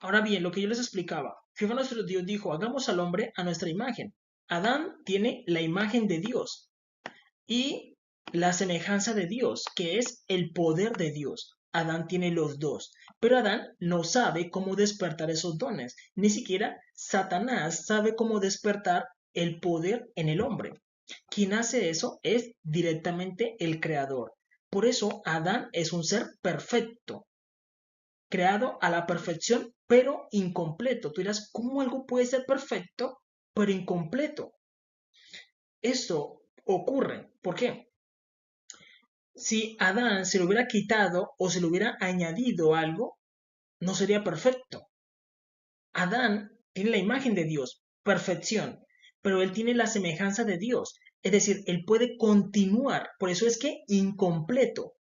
Ahora bien, lo que yo les explicaba, Jehová nuestro Dios dijo, hagamos al hombre a nuestra imagen. Adán tiene la imagen de Dios y la semejanza de Dios, que es el poder de Dios. Adán tiene los dos, pero Adán no sabe cómo despertar esos dones. Ni siquiera Satanás sabe cómo despertar el poder en el hombre. Quien hace eso es directamente el Creador. Por eso Adán es un ser perfecto, creado a la perfección, pero incompleto. Tú dirás, ¿cómo algo puede ser perfecto, pero incompleto? Esto ocurre. ¿Por qué? Si Adán se le hubiera quitado o se le hubiera añadido algo, no sería perfecto. Adán tiene la imagen de Dios, perfección, pero él tiene la semejanza de Dios. Es decir, él puede continuar, por eso es que incompleto.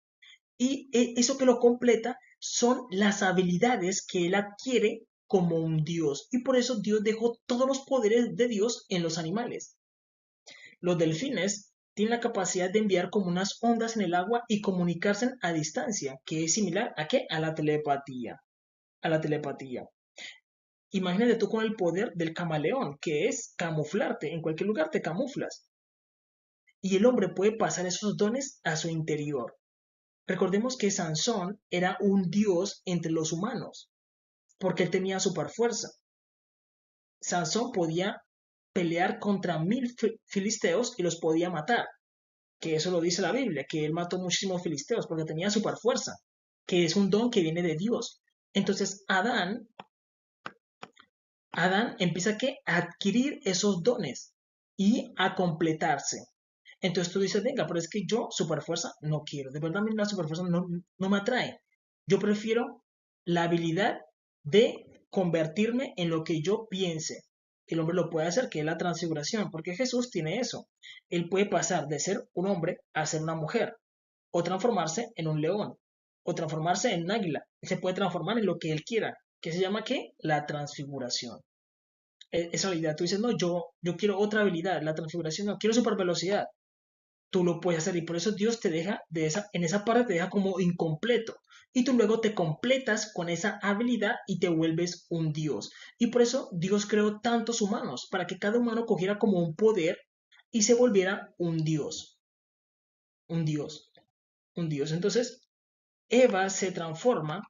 Y eso que lo completa son las habilidades que él adquiere como un Dios. Y por eso Dios dejó todos los poderes de Dios en los animales. Los delfines tienen la capacidad de enviar como unas ondas en el agua y comunicarse a distancia, que es similar a qué? A la telepatía. A la telepatía. Imagínate tú con el poder del camaleón, que es camuflarte. En cualquier lugar te camuflas. Y el hombre puede pasar esos dones a su interior. Recordemos que Sansón era un dios entre los humanos, porque él tenía super fuerza. Sansón podía pelear contra 1000 filisteos y los podía matar, que eso lo dice la Biblia, que él mató muchísimos filisteos porque tenía super fuerza, que es un don que viene de Dios. Entonces Adán empieza a adquirir esos dones y a completarse. Entonces tú dices, venga, pero es que yo superfuerza no quiero. De verdad, a mí la superfuerza no me atrae. Yo prefiero la habilidad de convertirme en lo que yo piense. El hombre lo puede hacer, que es la transfiguración, porque Jesús tiene eso. Él puede pasar de ser un hombre a ser una mujer, o transformarse en un león, o transformarse en un águila. Él se puede transformar en lo que él quiera, que se llama ¿qué? La transfiguración. Esa habilidad, tú dices, no, yo quiero otra habilidad, la transfiguración, no, quiero super velocidad, tú lo puedes hacer y por eso Dios te deja en esa parte te deja como incompleto y tú luego te completas con esa habilidad y te vuelves un Dios. Y por eso Dios creó tantos humanos, para que cada humano cogiera como un poder y se volviera un Dios, un Dios, un Dios. Entonces, Eva se transforma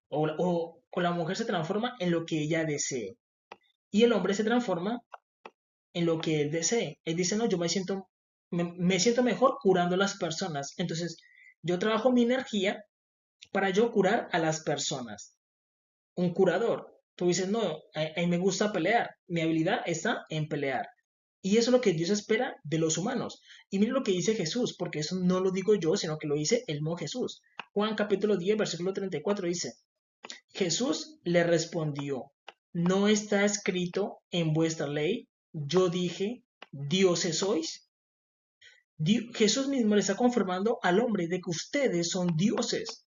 o la mujer se transforma en lo que ella desee y el hombre se transforma en lo que él desee. Él dice, no, yo me siento mejor curando a las personas. Entonces, yo trabajo mi energía para yo curar a las personas. Un curador. Tú dices, no, a mí me gusta pelear. Mi habilidad está en pelear. Y eso es lo que Dios espera de los humanos. Y mire lo que dice Jesús, porque eso no lo digo yo, sino que lo dice el mismo Jesús. Juan capítulo 10, versículo 34 dice, Jesús le respondió, ¿no está escrito en vuestra ley? Yo dije, dioses sois. Jesús mismo le está confirmando al hombre de que ustedes son dioses.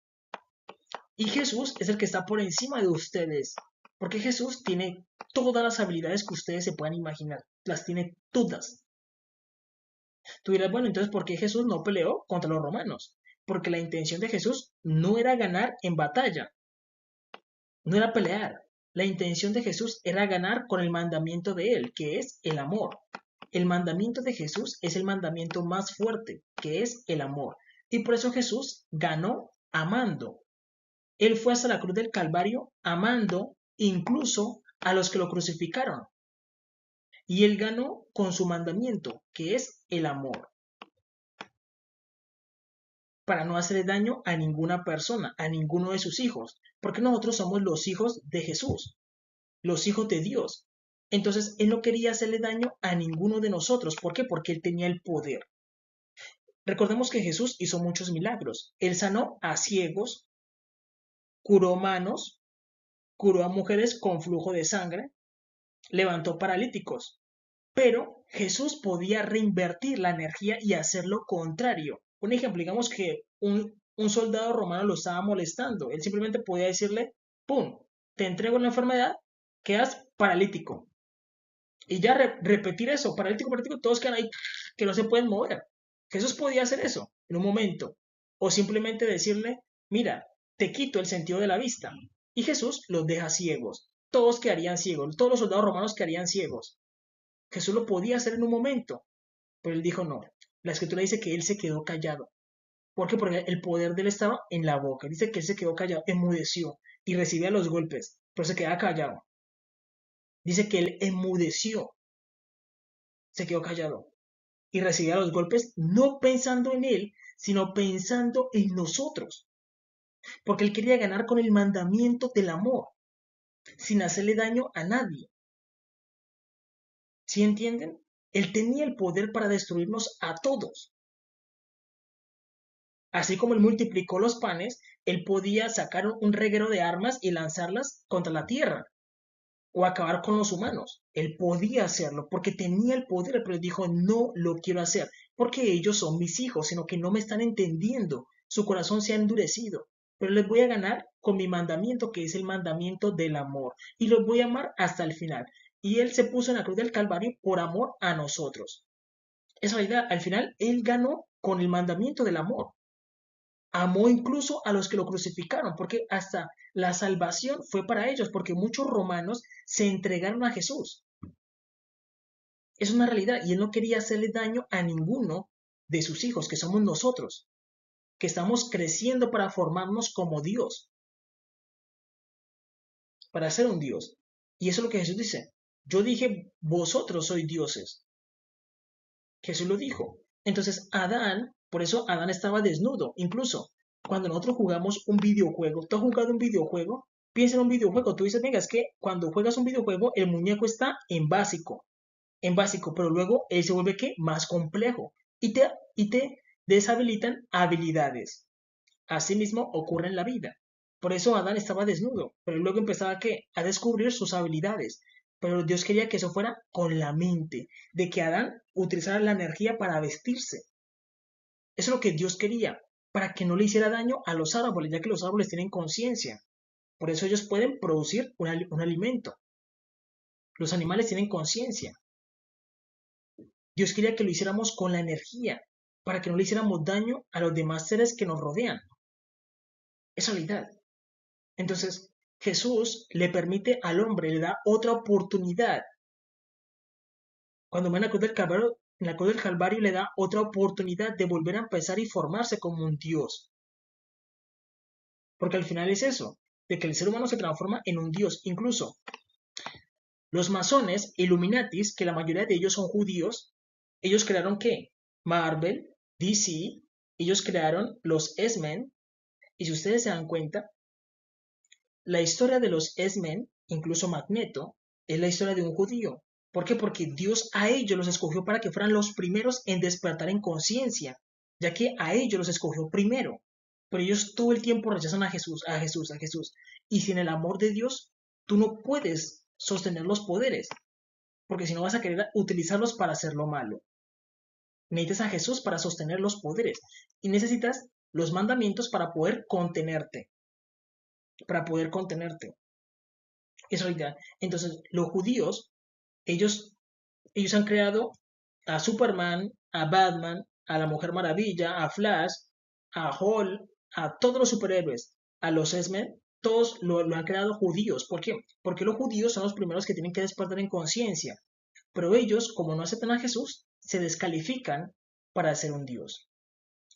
Y Jesús es el que está por encima de ustedes. Porque Jesús tiene todas las habilidades que ustedes se puedan imaginar. Las tiene todas. Tú dirás, bueno, entonces, ¿por qué Jesús no peleó contra los romanos? Porque la intención de Jesús no era ganar en batalla, no era pelear. La intención de Jesús era ganar con el mandamiento de Él, que es el amor. El mandamiento de Jesús es el mandamiento más fuerte, que es el amor. Y por eso Jesús ganó amando. Él fue hasta la cruz del Calvario amando incluso a los que lo crucificaron. Y Él ganó con su mandamiento, que es el amor, para no hacerle daño a ninguna persona, a ninguno de sus hijos, porque nosotros somos los hijos de Jesús, los hijos de Dios. Entonces, Él no quería hacerle daño a ninguno de nosotros. ¿Por qué? Porque Él tenía el poder. Recordemos que Jesús hizo muchos milagros. Él sanó a ciegos, curó manos, curó a mujeres con flujo de sangre, levantó paralíticos. Pero Jesús podía reinvertir la energía y hacer lo contrario. Un ejemplo, digamos que un soldado romano lo estaba molestando. Él simplemente podía decirle, ¡pum!, te entrego la enfermedad, quedas paralítico. Y ya repetir eso, paralítico, paralítico, todos quedan ahí que no se pueden mover. Jesús podía hacer eso en un momento. O simplemente decirle, mira, te quito el sentido de la vista. Y Jesús los deja ciegos. Todos quedarían ciegos, todos los soldados romanos quedarían ciegos. Jesús lo podía hacer en un momento, pero él dijo no. La escritura dice que él se quedó callado. ¿Por qué? Porque el poder de él estaba en la boca. Dice que él se quedó callado, enmudeció y recibía los golpes, pero se quedaba callado. Dice que él enmudeció, se quedó callado y recibía los golpes no pensando en él, sino pensando en nosotros. Porque él quería ganar con el mandamiento del amor, sin hacerle daño a nadie. ¿Sí entienden? Él tenía el poder para destruirnos a todos. Así como él multiplicó los panes, él podía sacar un reguero de armas y lanzarlas contra la tierra o acabar con los humanos. Él podía hacerlo porque tenía el poder, pero él dijo, no lo quiero hacer porque ellos son mis hijos, sino que no me están entendiendo. Su corazón se ha endurecido, pero les voy a ganar con mi mandamiento, que es el mandamiento del amor, y los voy a amar hasta el final. Y él se puso en la cruz del Calvario por amor a nosotros. Esa realidad, al final, él ganó con el mandamiento del amor. Amó incluso a los que lo crucificaron, porque hasta la salvación fue para ellos, porque muchos romanos se entregaron a Jesús. Es una realidad, y él no quería hacerle daño a ninguno de sus hijos, que somos nosotros, que estamos creciendo para formarnos como Dios, para ser un Dios. Y eso es lo que Jesús dice. Yo dije, vosotros sois dioses. Jesús lo dijo. Entonces Adán, por eso Adán estaba desnudo. Incluso cuando nosotros jugamos un videojuego, ¿tú has jugado un videojuego? Piensa en un videojuego, tú dices, venga, es que cuando juegas un videojuego el muñeco está en básico, pero luego él se vuelve ¿qué? Más complejo y te deshabilitan habilidades. Asimismo ocurre en la vida. Por eso Adán estaba desnudo, pero luego empezaba ¿qué? A descubrir sus habilidades. Pero Dios quería que eso fuera con la mente, de que Adán utilizara la energía para vestirse. Eso es lo que Dios quería, para que no le hiciera daño a los árboles, ya que los árboles tienen conciencia. Por eso ellos pueden producir un alimento. Los animales tienen conciencia. Dios quería que lo hiciéramos con la energía, para que no le hiciéramos daño a los demás seres que nos rodean. Es realidad. Entonces, Jesús le permite al hombre, le da otra oportunidad. Cuando va en la cruz del Calvario le da otra oportunidad de volver a empezar y formarse como un Dios. Porque al final es eso, de que el ser humano se transforma en un Dios. Incluso los masones, Illuminatis, que la mayoría de ellos son judíos, ellos crearon ¿qué? Marvel, DC, ellos crearon los X-Men, y si ustedes se dan cuenta, la historia de los X-Men, incluso Magneto, es la historia de un judío. ¿Por qué? Porque Dios a ellos los escogió para que fueran los primeros en despertar en conciencia, ya que a ellos los escogió primero. Pero ellos todo el tiempo rechazan a Jesús, a Jesús, a Jesús. Y sin el amor de Dios, tú no puedes sostener los poderes, porque si no vas a querer utilizarlos para hacer lo malo. Necesitas a Jesús para sostener los poderes y necesitas los mandamientos para poder contenerte, para poder contenerte. Eso es realidad. Entonces, los judíos, ellos, ellos han creado a Superman, a Batman, a la Mujer Maravilla, a Flash, a Hulk, a todos los superhéroes, a los X-Men, todos lo han creado judíos. ¿Por qué? Porque los judíos son los primeros que tienen que despertar en conciencia. Pero ellos, como no aceptan a Jesús, se descalifican para ser un Dios.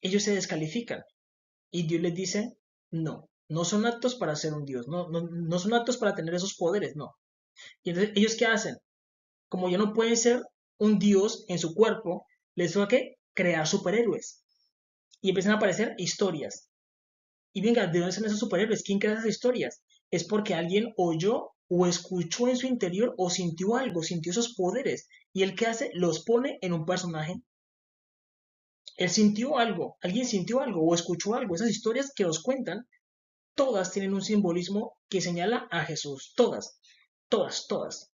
Ellos se descalifican. Y Dios les dice, no, no son aptos para ser un Dios, no son aptos para tener esos poderes, no. Y entonces, ¿ellos qué hacen? Como ya no pueden ser un Dios en su cuerpo, les toca que crear superhéroes. Y empiezan a aparecer historias. Y venga, ¿de dónde son esos superhéroes? ¿Quién crea esas historias? Es porque alguien oyó o escuchó en su interior o sintió algo, sintió esos poderes. Y el que hace, los pone en un personaje. Él sintió algo, alguien sintió algo o escuchó algo. Esas historias que nos cuentan, todas tienen un simbolismo que señala a Jesús. Todas, todas, todas.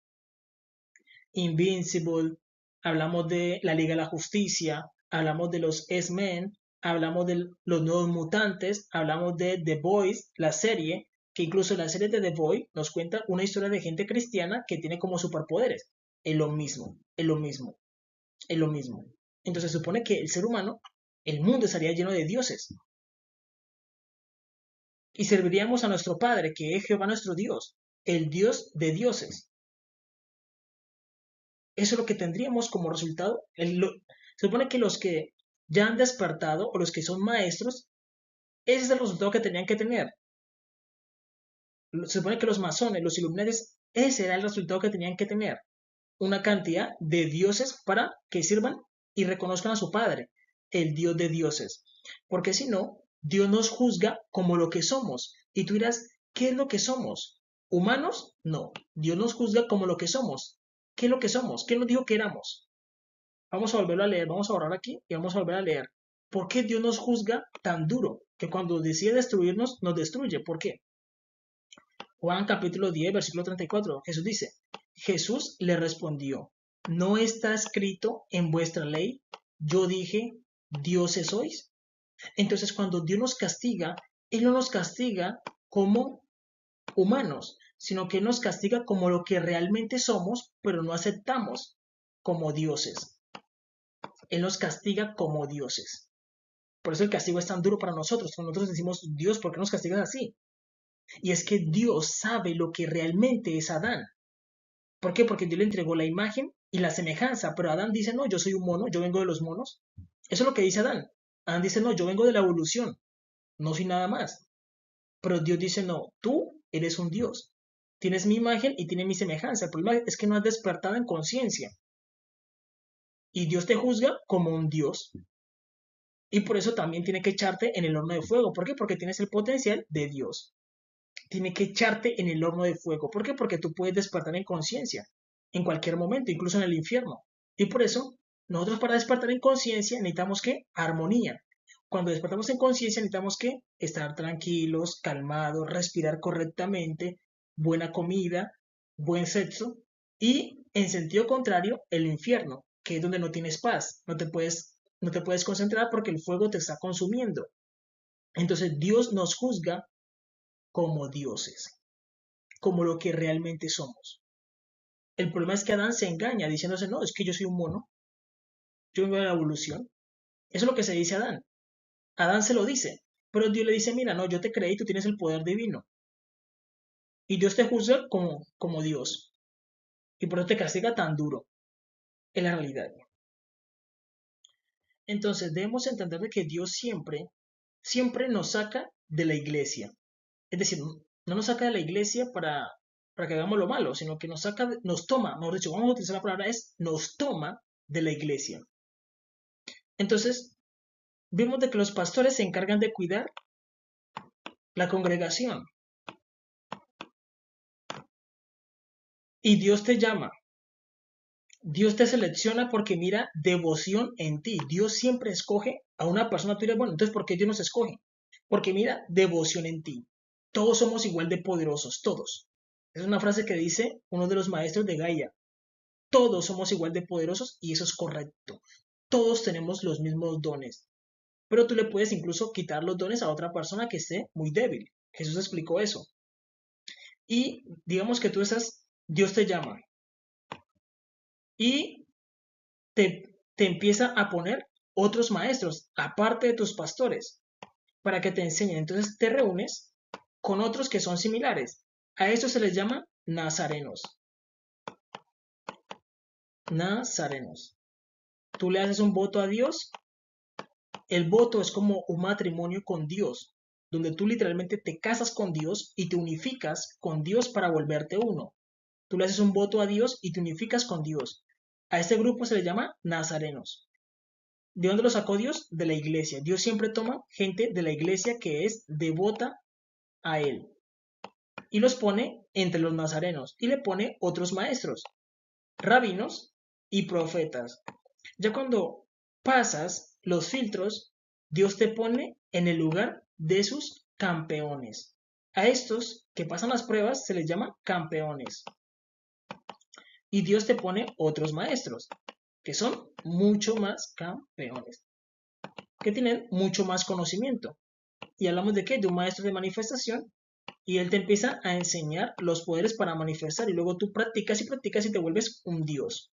Invincible, hablamos de la Liga de la Justicia, hablamos de los X-Men, hablamos de los nuevos mutantes, hablamos de The Boys, la serie, que incluso la serie de The Boys nos cuenta una historia de gente cristiana que tiene como superpoderes. Es lo mismo, es lo mismo, es lo mismo. Entonces se supone que el ser humano, el mundo estaría lleno de dioses. y serviríamos a nuestro Padre, que es Jehová nuestro Dios, el Dios de dioses. Eso es lo que tendríamos como resultado. Se supone que los que ya han despertado o los que son maestros, ese es el resultado que tenían que tener. Se supone que los masones, los iluminatis, ese era el resultado que tenían que tener. Una cantidad de dioses para que sirvan y reconozcan a su Padre, el Dios de dioses. Porque si no, Dios nos juzga como lo que somos. Y tú dirás, ¿qué es lo que somos? ¿Humanos? No. Dios nos juzga como lo que somos. ¿Qué es lo que somos? ¿Qué nos dijo que éramos? Vamos a volverlo a leer, vamos a borrar aquí y vamos a volver a leer. ¿Por qué Dios nos juzga tan duro? Que cuando decide destruirnos, nos destruye. ¿Por qué? Juan capítulo 10, versículo 34. Jesús dice, Jesús le respondió, ¿no está escrito en vuestra ley? Yo dije, dioses sois. Entonces cuando Dios nos castiga, Él no nos castiga como humanos, sino que nos castiga como lo que realmente somos, pero no aceptamos como dioses. Él nos castiga como dioses. Por eso el castigo es tan duro para nosotros. Cuando nosotros decimos, Dios, ¿por qué nos castigas así? Y es que Dios sabe lo que realmente es Adán. ¿Por qué? Porque Dios le entregó la imagen y la semejanza, pero Adán dice, no, yo soy un mono, yo vengo de los monos. Eso es lo que dice Adán. Adán dice, no, yo vengo de la evolución, no soy nada más. Pero Dios dice, no, tú eres un Dios. Tienes mi imagen y tienes mi semejanza. El problema es que no has despertado en conciencia. Y Dios te juzga como un Dios. Y por eso también tiene que echarte en el horno de fuego. ¿Por qué? Porque tienes el potencial de Dios. Tiene que echarte en el horno de fuego. ¿Por qué? Porque tú puedes despertar en conciencia en cualquier momento, incluso en el infierno. Y por eso, nosotros para despertar en conciencia necesitamos que armonía. Cuando despertamos en conciencia necesitamos que estar tranquilos, calmados, respirar correctamente, buena comida, buen sexo y en sentido contrario el infierno, que es donde no tienes paz, no te puedes concentrar porque el fuego te está consumiendo. Entonces Dios nos juzga como dioses, como lo que realmente somos. El problema es que Adán se engaña diciéndose, no, es que yo soy un mono, yo vengo de la evolución. Eso es lo que se dice a Adán. Adán se lo dice, pero Dios le dice, mira, no, yo te creí, tú tienes el poder divino. Y Dios te juzga como Dios. Y por eso te castiga tan duro. Es la realidad. Entonces debemos entender de que Dios siempre nos saca de la iglesia. Es decir, no nos saca de la iglesia para que hagamos lo malo, sino que nos toma, mejor dicho, vamos a utilizar la palabra nos toma de la iglesia. Entonces, vemos de que los pastores se encargan de cuidar la congregación. Y Dios te llama. Dios te selecciona porque mira devoción en ti. Dios siempre escoge a una persona. Tú dirás, bueno, entonces ¿por qué Dios nos escoge? Porque mira devoción en ti. Todos somos igual de poderosos, todos. Es una frase que dice uno de los maestros de Gaia. Todos somos igual de poderosos y eso es correcto. Todos tenemos los mismos dones. Pero tú le puedes incluso quitar los dones a otra persona que esté muy débil. Jesús explicó eso. Y digamos que Dios te llama y te empieza a poner otros maestros, aparte de tus pastores, para que te enseñen. Entonces te reúnes con otros que son similares. A esto se les llama nazarenos. Nazarenos. Tú le haces un voto a Dios. El voto es como un matrimonio con Dios, donde tú literalmente te casas con Dios y te unificas con Dios para volverte uno. Tú le haces un voto a Dios y te unificas con Dios. A este grupo se le llama nazarenos. ¿De dónde lo sacó Dios? De la iglesia. Dios siempre toma gente de la iglesia que es devota a Él y los pone entre los nazarenos y le pone otros maestros, rabinos y profetas. Ya cuando pasas los filtros, Dios te pone en el lugar de sus campeones. A estos que pasan las pruebas se les llama campeones. Y Dios te pone otros maestros, que son mucho más campeones, que tienen mucho más conocimiento. Y hablamos de qué? De un maestro de manifestación. Y él te empieza a enseñar los poderes para manifestar. Y luego tú practicas y practicas y te vuelves un Dios.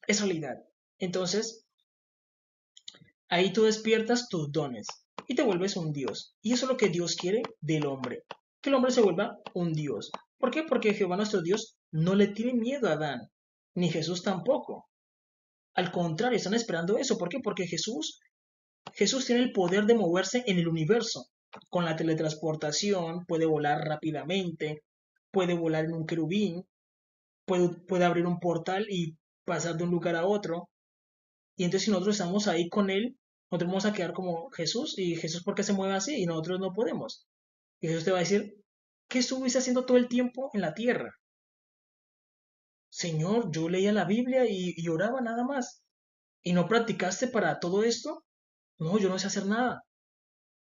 Es realidad. Entonces, ahí tú despiertas tus dones. y te vuelves un Dios. Y eso es lo que Dios quiere del hombre, que el hombre se vuelva un Dios. ¿Por qué? Porque Jehová nuestro Dios no le tiene miedo a Adán, ni Jesús tampoco. Al contrario, están esperando eso. ¿Por qué? Porque Jesús tiene el poder de moverse en el universo. Con la teletransportación, puede volar rápidamente, puede volar en un querubín, puede abrir un portal y pasar de un lugar a otro. Y entonces si nosotros estamos ahí con Él, nosotros vamos a quedar como Jesús. ¿Y Jesús por qué se mueve así? Y nosotros no podemos. Y Jesús te va a decir, ¿qué estuviste haciendo todo el tiempo en la tierra? Señor, yo leía la Biblia y oraba nada más. ¿Y no practicaste para todo esto? No, yo no sé hacer nada.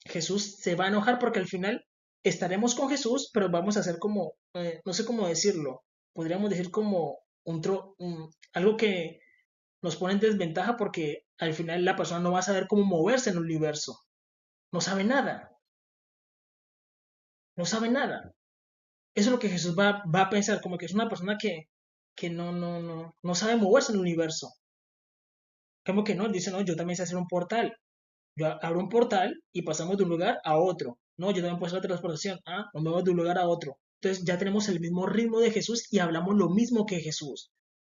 Jesús se va a enojar porque al final estaremos con Jesús, pero vamos a hacer como, no sé cómo decirlo, podríamos decir como algo que nos pone en desventaja porque al final la persona no va a saber cómo moverse en el universo. No sabe nada, no sabe nada. Eso es lo que Jesús va a pensar, como que es una persona que no sabe moverse en el universo. Como que no, él dice, no, yo también sé hacer un portal. Yo abro un portal y pasamos de un lugar a otro. No, yo también puedo hacer la transportación. Ah, nos movemos de un lugar a otro. Entonces ya tenemos el mismo ritmo de Jesús y hablamos lo mismo que Jesús.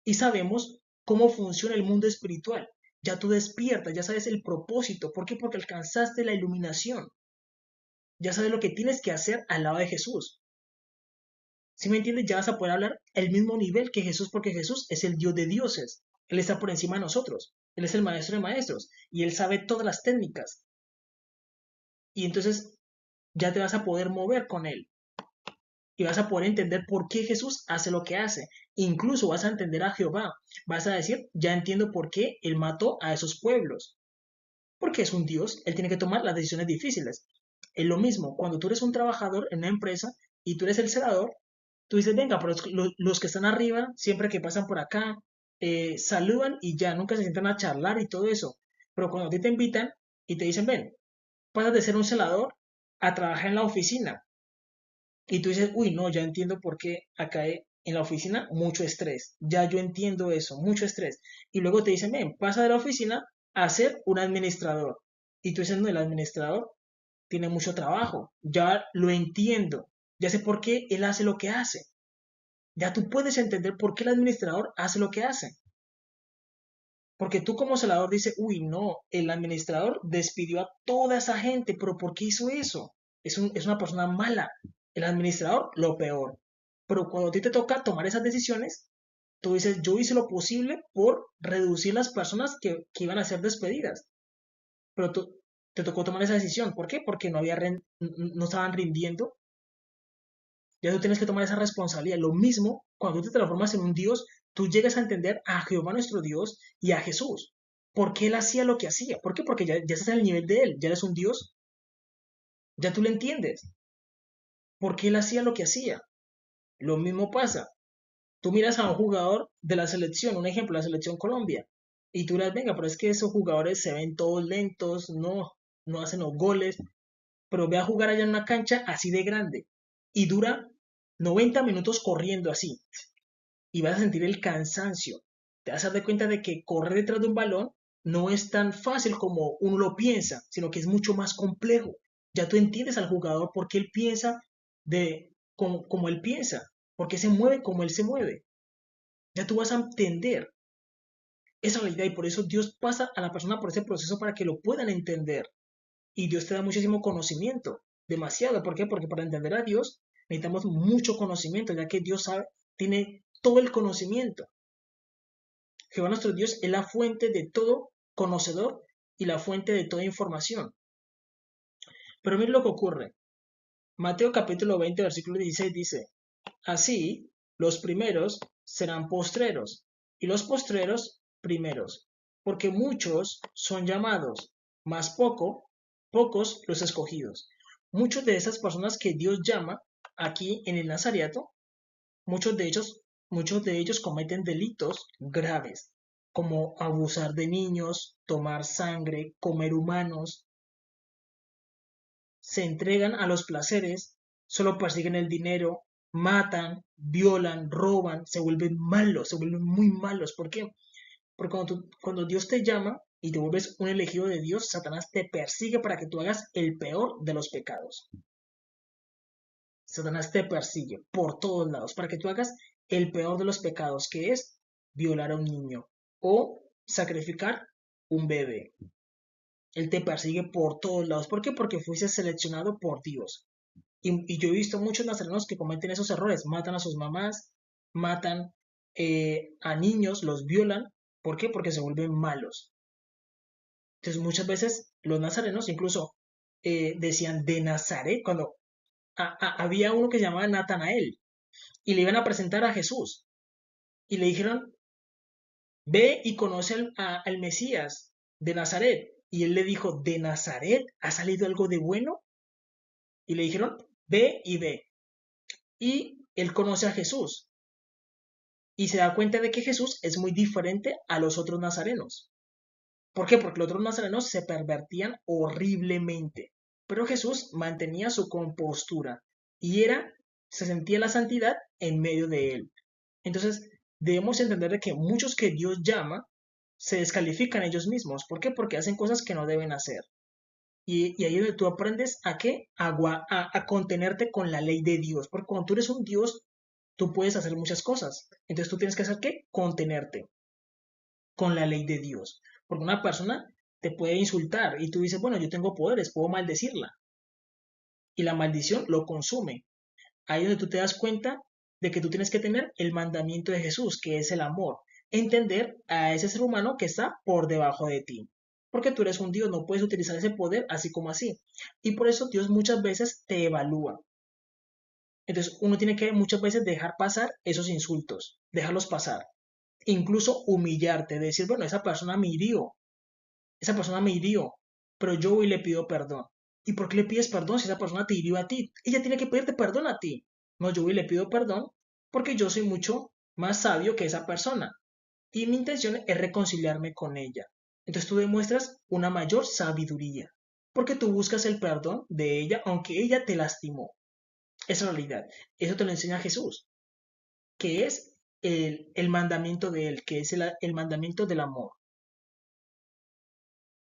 Y sabemos cómo funciona el mundo espiritual. Ya tú despiertas, ya sabes el propósito. ¿Por qué? Porque alcanzaste la iluminación. Ya sabes lo que tienes que hacer al lado de Jesús. Si me entiendes, ya vas a poder hablar el mismo nivel que Jesús porque Jesús es el Dios de dioses. Él está por encima de nosotros. Él es el maestro de maestros y él sabe todas las técnicas. Y entonces ya te vas a poder mover con él y vas a poder entender por qué Jesús hace lo que hace. Incluso vas a entender a Jehová. Vas a decir, ya entiendo por qué él mató a esos pueblos. Porque es un Dios, él tiene que tomar las decisiones difíciles. Es lo mismo, cuando tú eres un trabajador en una empresa y tú eres el celador, tú dices, venga, pero los que están arriba, siempre que pasan por acá, saludan y ya, nunca se sientan a charlar y todo eso. Pero cuando a ti te invitan y te dicen, ven, pasas de ser un celador a trabajar en la oficina. Y tú dices, uy, no, ya entiendo por qué acá en la oficina mucho estrés. Ya yo entiendo eso, mucho estrés. Y luego te dicen, ven, pasa de la oficina a ser un administrador. Y tú dices, no, el administrador tiene mucho trabajo. Ya lo entiendo. Ya sé por qué él hace lo que hace. Ya tú puedes entender por qué el administrador hace lo que hace. Porque tú como celador dices, uy, no, el administrador despidió a toda esa gente, pero ¿por qué hizo eso? Es una persona mala. El administrador, lo peor. Pero cuando a ti te toca tomar esas decisiones, tú dices, yo hice lo posible por reducir las personas que iban a ser despedidas. Pero tú, te tocó tomar esa decisión. ¿Por qué? Porque no estaban rindiendo. Ya tú tienes que tomar esa responsabilidad. Lo mismo, cuando tú te transformas en un Dios, tú llegas a entender a Jehová nuestro Dios y a Jesús. ¿Por qué él hacía lo que hacía? ¿Por qué? Porque ya estás en el nivel de él, ya eres un Dios, ya tú lo entiendes. ¿Por qué él hacía lo que hacía? Lo mismo pasa. Tú miras a un jugador de la selección, un ejemplo, la selección Colombia, y tú dirás, venga, pero es que esos jugadores se ven todos lentos, no hacen los goles, pero ve a jugar allá en una cancha así de grande y dura 90 minutos corriendo así y vas a sentir el cansancio. Te vas a dar cuenta de que correr detrás de un balón no es tan fácil como uno lo piensa, sino que es mucho más complejo. Ya tú entiendes al jugador por qué él piensa como él piensa, por qué se mueve como él se mueve. Ya tú vas a entender esa realidad y por eso Dios pasa a la persona por ese proceso para que lo puedan entender. Y Dios te da muchísimo conocimiento, demasiado. ¿Por qué? Porque para entender a Dios necesitamos mucho conocimiento, ya que Dios sabe, tiene todo el conocimiento. Jehová nuestro Dios es la fuente de todo conocedor y la fuente de toda información. Pero mira lo que ocurre. Mateo capítulo 20, versículo 16 dice, así los primeros serán postreros y los postreros primeros, porque muchos son llamados, mas pocos los escogidos. Muchos de esas personas que Dios llama aquí en el Nazariato, muchos de ellos cometen delitos graves, como abusar de niños, tomar sangre, comer humanos, se entregan a los placeres, solo persiguen el dinero, matan, violan, roban, se vuelven malos, se vuelven muy malos. ¿Por qué? Porque cuando Dios te llama y te vuelves un elegido de Dios, Satanás te persigue para que tú hagas el peor de los pecados. Satanás te persigue por todos lados para que tú hagas el peor de los pecados, que es violar a un niño o sacrificar un bebé. Él te persigue por todos lados. ¿Por qué? Porque fuiste seleccionado por Dios. Y yo he visto muchos nazarenos que cometen esos errores. Matan a sus mamás, matan a niños, los violan. ¿Por qué? Porque se vuelven malos. Entonces muchas veces los nazarenos incluso decían de Nazaret, cuando había uno que se llamaba Natanael y le iban a presentar a Jesús y le dijeron, ve y conoce al Mesías de Nazaret. Y él le dijo, ¿de Nazaret ha salido algo de bueno? Y le dijeron, ve y ve. Y él conoce a Jesús y se da cuenta de que Jesús es muy diferente a los otros nazarenos. ¿Por qué? Porque los otros nazarenos se pervertían horriblemente, pero Jesús mantenía su compostura y se sentía la santidad en medio de él. Entonces, debemos entender que muchos que Dios llama se descalifican ellos mismos. ¿Por qué? Porque hacen cosas que no deben hacer. Y ahí es donde tú aprendes a qué, a contenerte con la ley de Dios. Porque cuando tú eres un Dios, tú puedes hacer muchas cosas. Entonces tú tienes que hacer qué, contenerte con la ley de Dios. Porque una persona te puede insultar y tú dices, bueno, yo tengo poderes, puedo maldecirla. Y la maldición lo consume. Ahí es donde tú te das cuenta de que tú tienes que tener el mandamiento de Jesús, que es el amor. Entender a ese ser humano que está por debajo de ti. Porque tú eres un Dios, no puedes utilizar ese poder así como así. Y por eso Dios muchas veces te evalúa. Entonces uno tiene que muchas veces dejar pasar esos insultos, dejarlos pasar. Incluso humillarte, decir, bueno, esa persona me hirió, pero yo hoy le pido perdón. ¿Y por qué le pides perdón si esa persona te hirió a ti? Ella tiene que pedirte perdón a ti. No, yo hoy le pido perdón porque yo soy mucho más sabio que esa persona. Y mi intención es reconciliarme con ella. Entonces tú demuestras una mayor sabiduría. Porque tú buscas el perdón de ella aunque ella te lastimó. Esa es la realidad. Eso te lo enseña Jesús, que es el mandamiento de él, que es el mandamiento del amor.